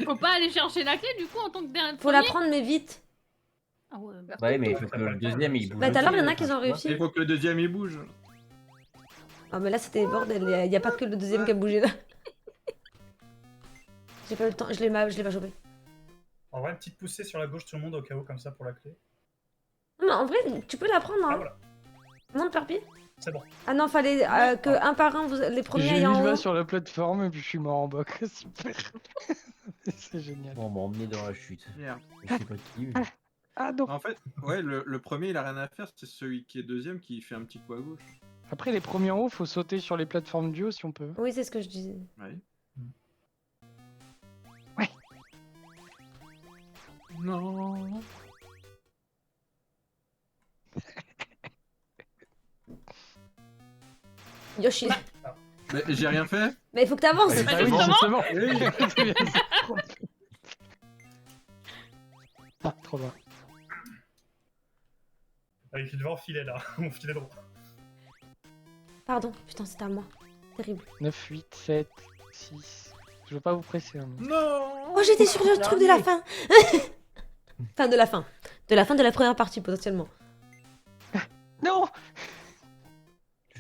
Faut pas aller chercher la clé du coup en tant que dernier. Faut la prendre, mais vite. Ah ouais, bah. Ouais, mais il faut que le deuxième il bouge. Bah, tout à l'heure, il y en a aussi, qui ont enfin, réussi. Il faut que le deuxième il bouge. Ah, mais là, c'était bordel. Il y a pas que le deuxième qui a bougé, là. J'ai pas eu le temps. Je l'ai pas chopé. En vrai, une petite poussée sur la gauche, tout le monde au cas où, comme ça, pour la clé. Non, mais en vrai, tu peux la prendre, Ah, hein. voilà. Monte par pied. C'est bon. Ah non, fallait que un par un, les premiers J'ai aillent mis en le bas haut. sur la plateforme et puis je suis mort en bas. Super. C'est génial. Bon, on m'a emmené dans la chute. Merde. Je sais pas qui, mais... Ah non. En fait, ouais, le premier il a rien à faire, c'est celui qui est deuxième qui fait un petit coup à gauche. Après les premiers en haut, faut sauter sur les plateformes du haut si on peut. Oui, c'est ce que je disais. Ouais. Ouais. Non. Yoshi. Mais j'ai rien fait. Mais il faut que t'avances. Ouais. Ah oui, justement. justement. Ah, trop bien. Avec une vent filet là, on filait droit. Pardon, putain, c'était à moi. Terrible. 9, 8, 7, 6. Je veux pas vous presser. Hein. Non. Oh, j'étais sur le truc de la fin. Enfin, de la fin. De la fin de la première partie, potentiellement. Non.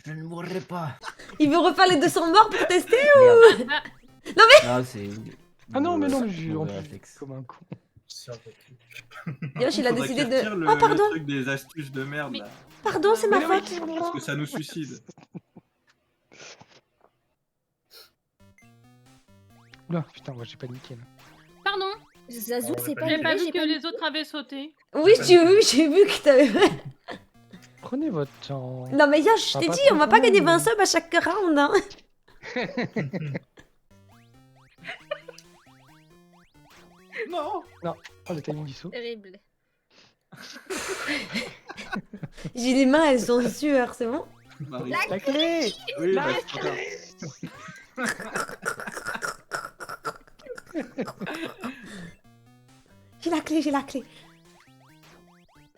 Je ne mourrai pas. Il veut refaire les 200 morts pour tester Merde. Ah. Non, c'est... Ah non, mais non, Mauvais- j'ai en mauvais plus réflexe. comme un con. Sur le truc. Yoshi, il a Faudrait décidé qu'il de... retire Oh, pardon. le truc des astuces de merde Mais- là. Pardon, c'est ma Mais oui. faute. Parce que ça nous suicide. Oula, putain, moi j'ai paniqué là. Pardon, Zazu, Oh, c'est pas j'ai pas arrivé, vu que j'ai les autres avaient sauté. Oui, j'ai vu que t'avais... Prenez votre temps. Non mais Yosh, je Ça t'ai va dit, pas on va trop pas gagner long, 20 mais- subs à chaque round, hein. Non. Oh, le timing du saut. Terrible. J'ai les mains, elles sont sueur, c'est bon? Marie. La clé. Oui, La bah, c'est trop tard. J'ai la clé, j'ai la clé.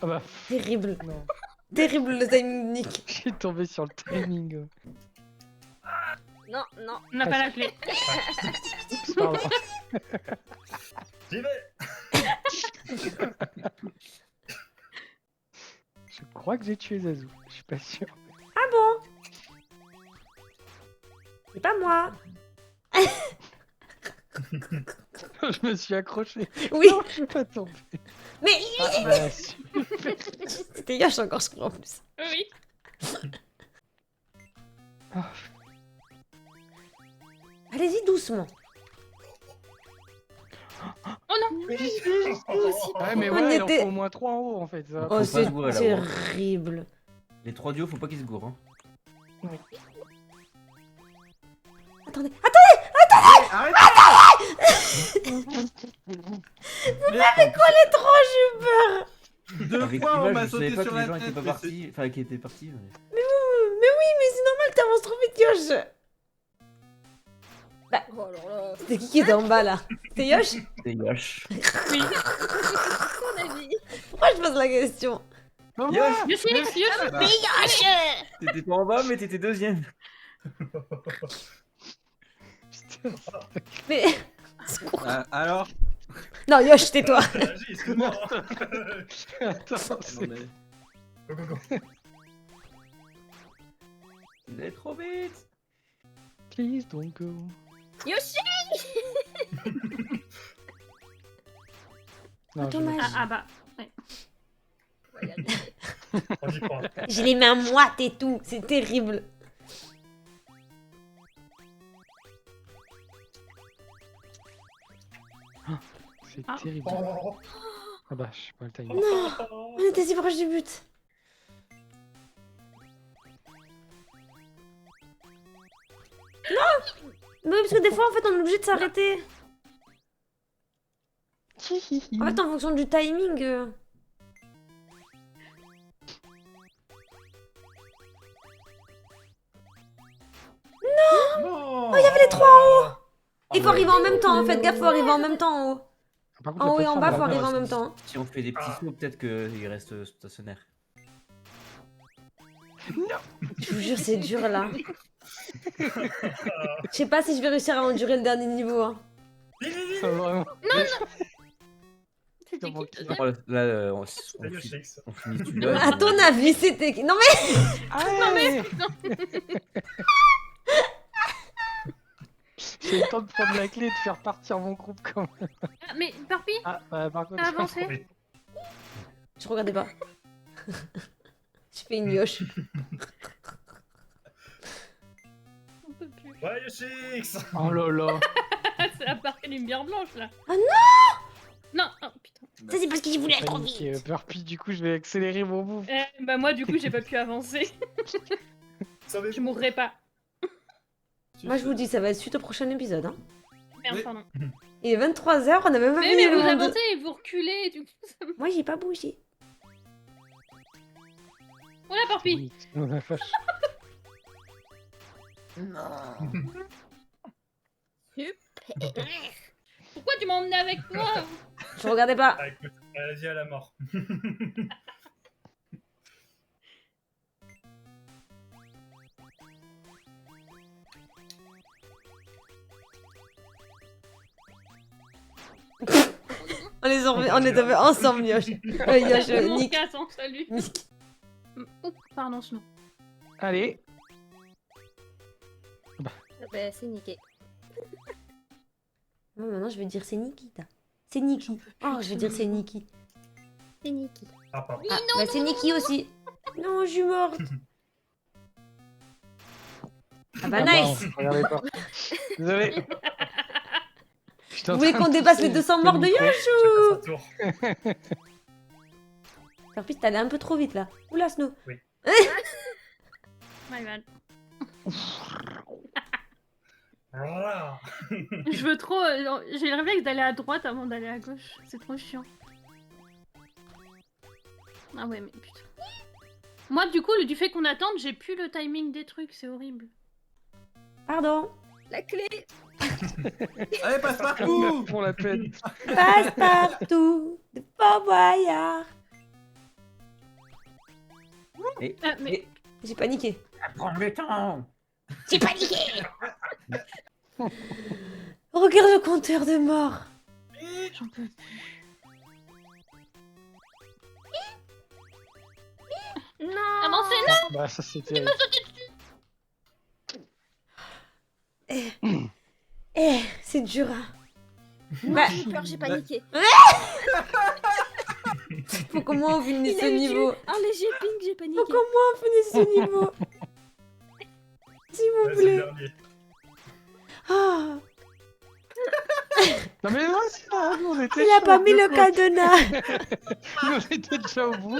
Ah bah, Terrible. non. Terrible le timing Nick. Je suis tombé sur le timing. Non, non. On n'a pas la clé. Oups, pardon. J'y vais. Je crois que j'ai tué Zazu. Je suis pas sûr. Ah bon? C'est pas moi. Je me suis accroché. Oui, Non, je vais pas tomber. mais Ah bah, super. c'était Yosh encore, je crois, en plus. Oui. Ah, Allez-y doucement. Oh non. ouais, mais On ouais, il en était- faut au moins 3 en haut en fait. Ça. Oh, pas c'est se gourer, là, terrible. Les trois duos, faut pas qu'ils se gourent. Hein. Attendez, Arrête. Avec quoi les trois, j'ai eu peur. Deux Avec fois on l'image, m'a je sauté savais pas sur que les la gens tête. étaient pas mais partis. Enfin, qui étaient partis. Mais... Mais oui, mais c'est normal, t'avances trop vite, Yosh. Oh alors là. C'était qui était en bas, là? C'est Yosh? C'est Yosh. Oui. Ton avis. Pourquoi je pose la question? Maman, Yosh, Yoshi, Yoshi. Bah, t'étais pas en bas, mais t'étais deuxième. putain. Mais... Secours. alors. Non, Yosh, tais-toi. Réagis, excuse-moi. Attends, Non, c'est... mais- Go, go, go. Vous allez trop vite. Please don't go. Yoshi. Non, je dommage. l'ai pas. Ah bah. On y croit. J'ai les mains moites et tout, c'est terrible. C'est Ah. terrible. Oh, Ah bah, je sais pas le timing. Non, on était si proche du but. Non. Mais oui, parce que des fois, en fait, on est obligé de s'arrêter. En fait, en fonction du timing. non. il y avait les trois en haut. Il faut ouais. arriver en même temps, faites gaffe, faut arriver en même temps en haut. Par contre, En haut la et en plateforme, bas, elle faut a arriver bien en même temps. Si on fait des petits sauts, peut-être qu'il reste stationnaire. Je vous jure, c'est dur là. Je sais pas si je vais réussir à endurer le dernier niveau. Hein. Ça, vraiment. C'était Comment qui qu'il le a- deuxième Là, C'est Yoshix. on finit celui-là. À ton avis, c'était qui? Non mais Allez J'ai eu le temps de prendre la clé et de faire partir mon groupe quand même. Ah, mais Parpi, Ah, par contre. t'as avancé. je regardais pas. Je fais une yoche. On peut plus. Ouais, Yoshix. Oh là là. Ça apparaît une lumière blanche là. Ah non. Non, oh putain. Ça, c'est parce qu'il voulait être trop Panique, vite. Burpee, du coup, je vais accélérer mon move. Bah moi du coup j'ai pas pu avancer. Savez-vous Je mourrai pas. Moi, je vous dis, ça va être suite au prochain épisode. Hein. Merde, Oui. pardon. Il est 23h, on a même pas Mais, fini mais le vous monde. avancez et vous reculez et du coup ça me... Moi, j'ai pas bougé. Oh là Parpi. Oui, oh la vache. Pourquoi tu m'as emmené avec toi? Je regardais pas. Ah, écoute, vas-y à la mort. On est tombés ensemble, Yosh. Yosh, Mon Nick. casse en salut. Nick. Oh, pardon Snow. Allez. Bah, c'est niqué. Non, maintenant, je vais dire c'est Nikita. C'est Nikki. Oh, je vais dire c'est Nikki. C'est niqué. Ah, pardon. Ah, bah c'est Nikki aussi. Non, je suis morte. Ah bah nice. Regardez pas. Désolé. J'étais en Vous voulez train qu'on de dépasse les tousser 200 le morts de micro. Yosh Chacun ou... sa tour. Carpis, t'es allé un peu trop vite là. Oula, Snow. My bad. Voilà. Je veux trop... j'ai le réflexe d'aller à droite avant d'aller à gauche. C'est trop chiant. Ah ouais mais putain. Moi du coup, du fait qu'on attende, j'ai plus le timing des trucs, c'est horrible. Pardon. La clé. Allez, passe partout. Pour la peine. Passe partout. De Fort Boyard. Ah mais... J'ai paniqué. Prends le temps. J'ai paniqué. Regarde le compteur de morts. J'en peux plus. Non. Avancez, non. Bah, ça c'était. C'est dur. Hein. Moi, Bah, j'ai eu peur, j'ai paniqué. faut qu'au moins on finisse Il ce a eu niveau. un léger ping, j'ai paniqué. Faut qu'au moins on finisse ce niveau. S'il vous Ouais, c'est le plaît. dernier. Ah, Non mais non, c'est pas. Nous, on était il a chaud, pas mis le quoi. cadenas. Nous, on était déjà au bout.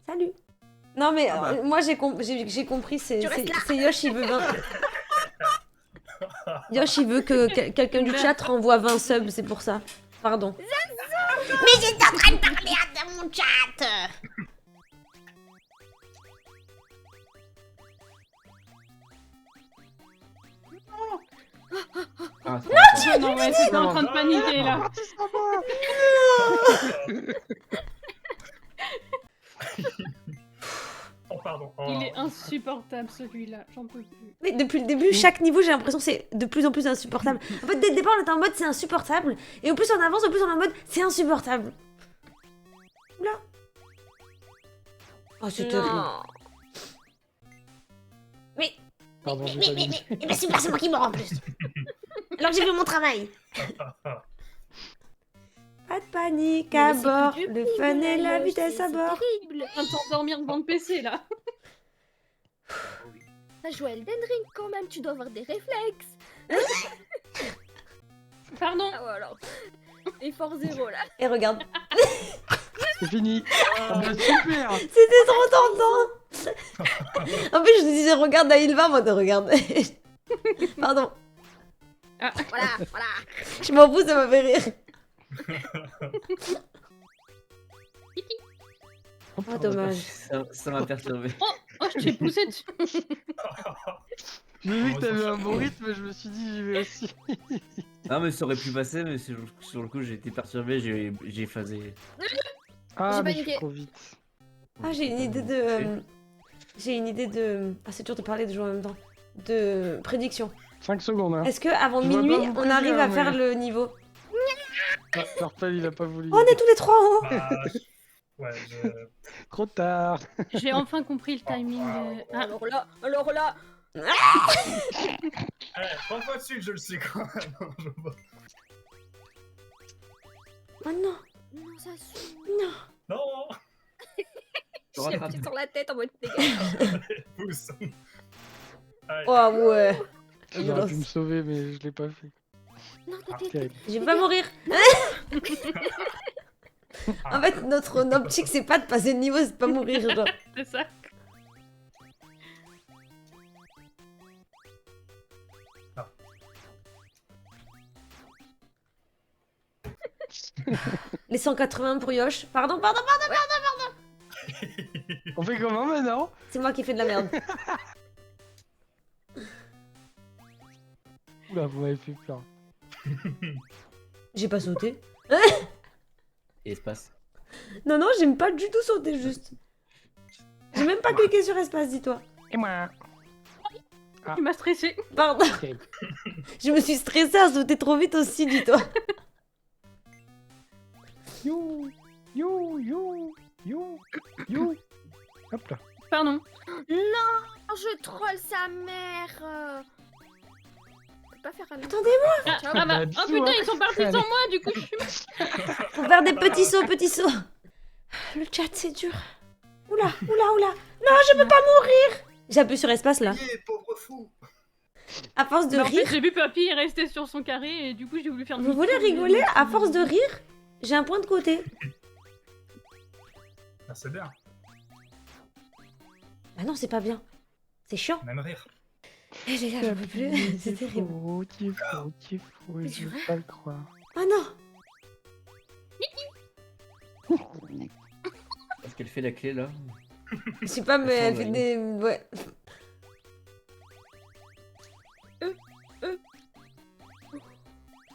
Salut. Non mais Ah bah. moi j'ai compris, c'est Yosh il veut 20... Yosh il veut que quelqu'un du chat renvoie 20 subs, c'est pour ça. Pardon. Mais j'étais en train de parler à mon chat. Ah, Non ouais, j'étais en train de paniquer là. Oh, pardon. Oh. Il est insupportable celui-là, j'en peux plus. Mais depuis le début, chaque niveau, j'ai l'impression que c'est de plus en plus insupportable. En fait, dès le départ, on était en mode c'est insupportable. Et au plus on avance, au plus on est en mode c'est insupportable. Oula. Oh, c'est terrible. Mais Pardon, j'ai pas dit. Eh ben super, c'est moi qui mors en plus. Alors que j'ai fait mon travail. Pas de panique à Mais c'est bord, que du le ping, fun et la c'est- vitesse à c'est bord. terrible. En train de t'endormir devant le PC là. T'as joué à Elden Ring quand même, tu dois avoir des réflexes. Pardon. Ah ouais, alors. Effort zéro là. Et regarde, C'est fini. Ah bah, super. c'était trop tentant. En plus, je me disais, regarde, là, il va, moi, de regarde. Pardon, Voilà, voilà. je m'en fous, ça m'a fait rire. Oh, dommage. Ça m'a perturbé. Oh, je t'ai poussé dessus. J'ai vu que t'avais un bon rythme, je me suis dit j'y vais aussi. Non, mais ça aurait pu passer, mais sur le coup, j'ai été perturbé, j'ai phasé. Ah, J'ai mais je suis paniqué. trop vite. Ah, j'ai une idée de... J'ai une idée de... Ah, c'est dur de parler de jouer en même temps. De prédiction. 5 secondes, hein. Est-ce que avant Je vois minuit, pas vous on arrive prévenir, à faire mais- le niveau? Ah, Purple, il a pas voulu. Oh, on est tous les trois en haut. Bah, ouais, Trop tard. J'ai enfin compris le timing. Ah, Alors là. Eh, 3 fois de suite, je le sais quand même. Non, je vois. Oh non, Non, ça saoule. non. Non, Je J'ai rattrape. appuyé sur la tête en mode dégage. pousse. Allez. Oh ouais. J'aurais pu me sauver, mais je l'ai pas fait. Non, t'es Terrible. Je vais pas mourir. En fait, notre optique, c'est pas de passer le niveau, c'est de pas mourir, genre. c'est ça. Les 180 pour Yosh. Pardon. On fait comment maintenant? C'est moi qui fais de la merde. Oula, vous m'avez fait peur. J'ai pas sauté. Et espace. Non, j'aime pas du tout sauter, juste. J'ai même pas cliqué sur espace, dis-toi. Et moi? Tu m'as stressé. Pardon. Ok. Je me suis stressée à sauter trop vite aussi, dis-toi. You, you, you, you, you. Hop là. Pardon. Non, je troll sa mère. Je peux pas faire un. Attendez-moi. Ah, Ciao. ah bah, bisous, oh putain, hein. ils sont partis Allez. sans moi, du coup je suis. Faut faire des petits sauts. Le chat, c'est dur. Oula. Non, je peux pas mourir. J'appuie sur espace, là. Yeah, pauvre fou. À force de Mais en fait, rire. j'ai vu Papy rester sur son carré et du coup j'ai voulu faire. Vous voulez rigoler? À force de rire, j'ai un point de côté. Ah, c'est bien, Bah non, c'est pas bien. C'est chiant. même rire. Eh les gars, j'en peux plus. C'est terrible. Tu faux, Mais je tu veux vois pas le croire. Oh non. Est-ce qu'elle fait la clé là? Je sais pas, mais elle fait des... Ouais.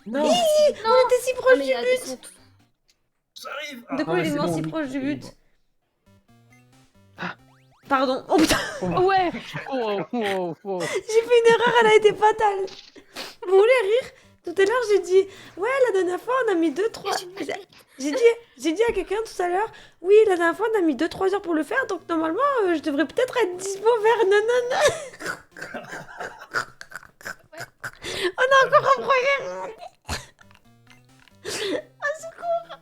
Non! On était si Ah, proche mais du il y a des but. comptes. J'arrive. De Ah, quoi ouais, il est c'est mort bon. si proche du but? Pardon. Oh putain, Ouais! Oh, oh, oh. j'ai fait une erreur, elle a été fatale. Vous voulez rire? Tout à l'heure, j'ai dit, ouais, la dernière fois, on a mis 2-3... J'ai dit à quelqu'un tout à l'heure, oui, la dernière fois, on a mis 2-3 heures pour le faire, donc normalement, je devrais peut-être être dispo vers... Non. On a encore un problème. Au secours.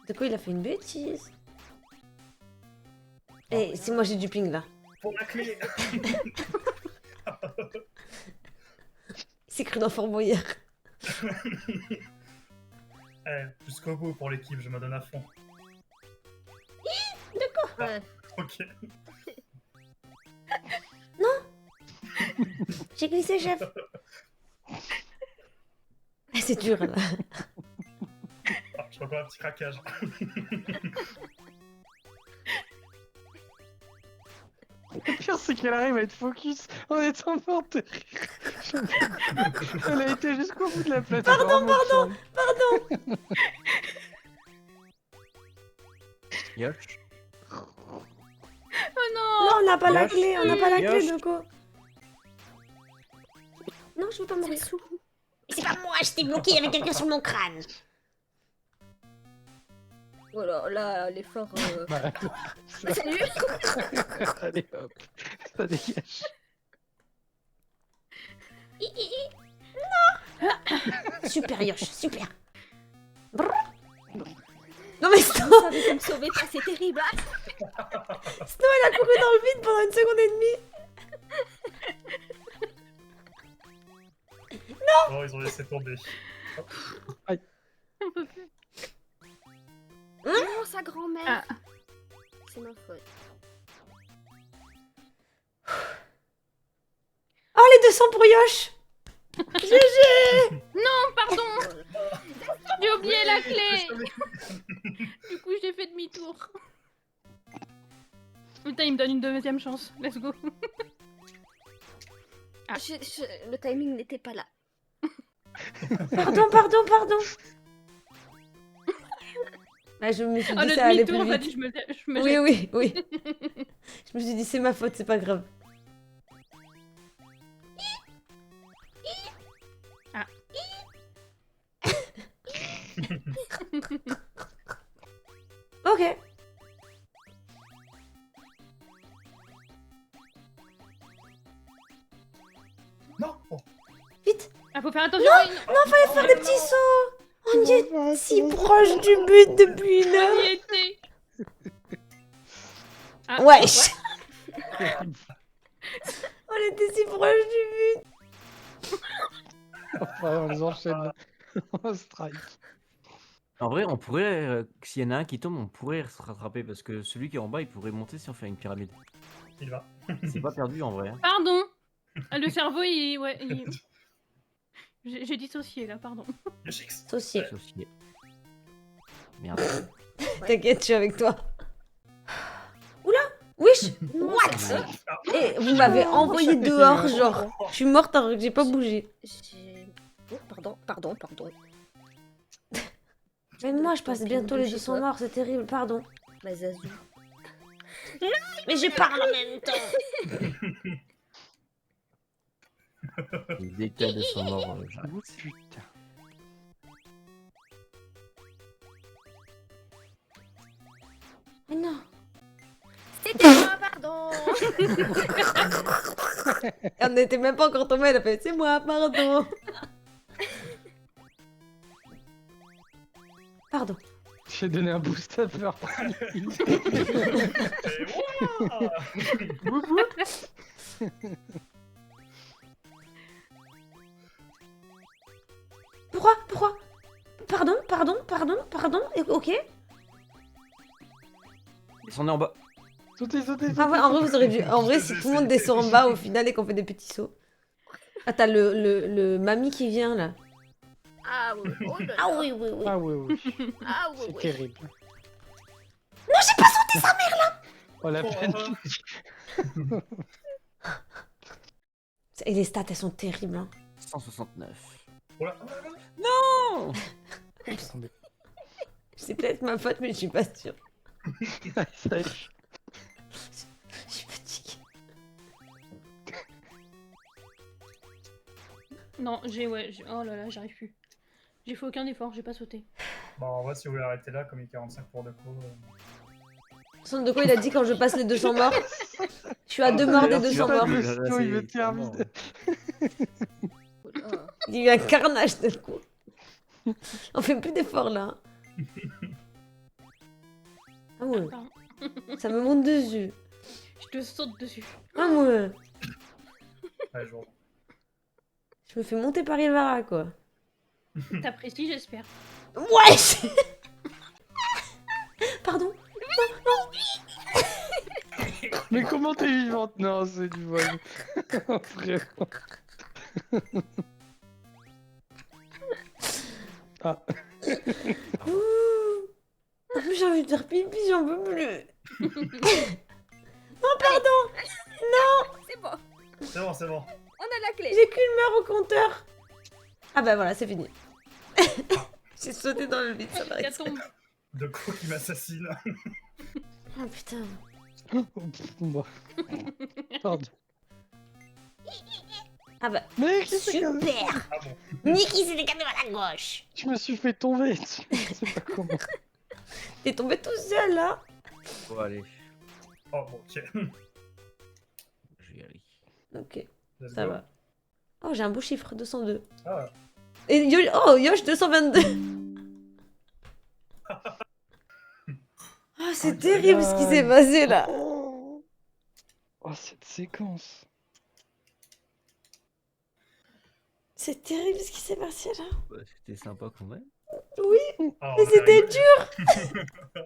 De quoi il a fait une bêtise? Eh, c'est moi j'ai du ping là. pour la clé. Il s'est cru dans Fort Boyard. Eh, jusqu'au bout pour l'équipe, je me donne à fond. Ouais. Ok. J'ai glissé, chef. Ah, c'est dur là. Ah, je vois un petit craquage. Le pire, c'est qu'elle arrive à être focus en étant morte de rire. Elle a été jusqu'au bout de la plateforme. Pardon. Yosh. Oh non! Non, on n'a pas la Yosh. clé, on n'a pas la clé, Yosh. Doko. Non, je veux pas mourir. C'est pas moi, je t'ai bloqué, il y avait quelqu'un sur mon crâne. Voilà, là, l'effort. Bah, Salut. allez hop, ça dégage. Super Yosh, super. Brrr. Non mais Snow, Vous savez me sauver pas, c'est terrible. Ah, Snow elle a couru dans le vide pendant 1 seconde et demie. Oh, ils ont laissé tomber. On peut plus. non, sa grand-mère. Ah. C'est ma faute. Oh les 200 pour Yosh. GG. Non, pardon. J'ai oublié la clé. Du coup, j'ai fait demi-tour. Putain, il me donne une deuxième chance. Let's go. Ah. Le timing n'était pas là. Pardon. Là, je me suis dit Oh, le ça allait demi-tour, plus vas-y, vite. je me jette. Oui. Je me suis dit c'est ma faute, c'est pas grave. Ah. Ok. Non. Oh. Vite. Ah, faut faire attention. Fallait faire des petits sauts. On y est si proche du but depuis 1 heure. On y était. Ah, Wesh. On était si proche du but. Enfin, on les enchaîne. On strike. En vrai, on pourrait, s'il y en a un qui tombe, on pourrait se rattraper parce que celui qui est en bas, il pourrait monter si on fait une pyramide. Il va. C'est pas perdu en vrai. Hein. Pardon. Ah, le cerveau, il... Ouais, il... J'ai dissocié, là, pardon. Yoshix. Saucier. Associé. Merde. T'inquiète, je suis avec toi. Oula. Wish. What? Et vous m'avez envoyé dehors, genre. Je suis morte alors que j'ai pas bougé. Oh, pardon. Même moi, je passe bientôt les 200 morts, c'est terrible, pardon. Bah, Zazou. Mais je parle en même temps. Et dès qu'il y a 200 morts, j'arrête. Oh putain. Mais non. C'était moi, pardon. On n'était même pas encore tombé, elle a fait c'est moi, pardon. Pardon. J'ai donné un boost à peur. Et ouah. Pourquoi? Pardon, ok. Descendez en bas. Sautez. Ah ouais, en vrai, vous aurez dû. En vrai, si tout le monde descend en bas au final et qu'on fait des petits sauts. Ah, t'as le mamie qui vient là. Ah oui. Oh là là. Ah oui. Ah oui. Ah oui, C'est oui. terrible. Non, j'ai pas sauté sa mère là. Oh la peine. Et les stats, elles sont terribles. Hein. 169. Oh là. Non. C'est peut-être ma faute, mais je suis pas sûre. Ça y est. Je suis fatiguée. Non, oh là là, j'arrive plus. J'ai fait aucun effort, j'ai pas sauté. Bon, en vrai, si vous voulez arrêter là, comme il est 45 pour de coup. Son de quoi il a dit quand je passe les 200 morts. Je suis à 2 morts des 200 morts. Il veut te faire vide. Oh là. Il y a eu un carnage de coup. On fait plus d'efforts là. Ah ouais, Pardon. ça me monte dessus. Je te saute dessus. Ah ouais. Ouais, je vois. Je me fais monter par Ilvara quoi. T'apprécies, j'espère. Wesh. Pardon. Mais comment t'es vivante? Non, c'est du vol. Vraiment. Ah. Ouh. En plus j'ai envie de faire pipi, j'en peux plus. C'est bon. C'est bon. On a la clé. J'ai qu'une meurt au compteur. Ah bah voilà, c'est fini. J'ai sauté dans le vide, ça va. Ça tombe. De coup qui m'assassine. Oh putain. Bon. Pardon. Ah bah Mais qui s'est cassé? super. Ah bon. Niki s'est décalé à la gauche. Je me suis fait tomber dessus. Je sais pas comment. T'es tombé tout seul là. Bon, allez, Oh, bon, ok. je vais y aller. Ok, Let's ça go. va. Oh, j'ai un beau chiffre, 202. Ah, Et oh, Yosh, 222. Oh, c'est Aïe, terrible aïe, ce qui s'est aïe. passé là. Oh, cette séquence. C'est terrible ce qui s'est passé là. Bah, c'était sympa quand même. Oui, ah, mais on a c'était rigolé. dur.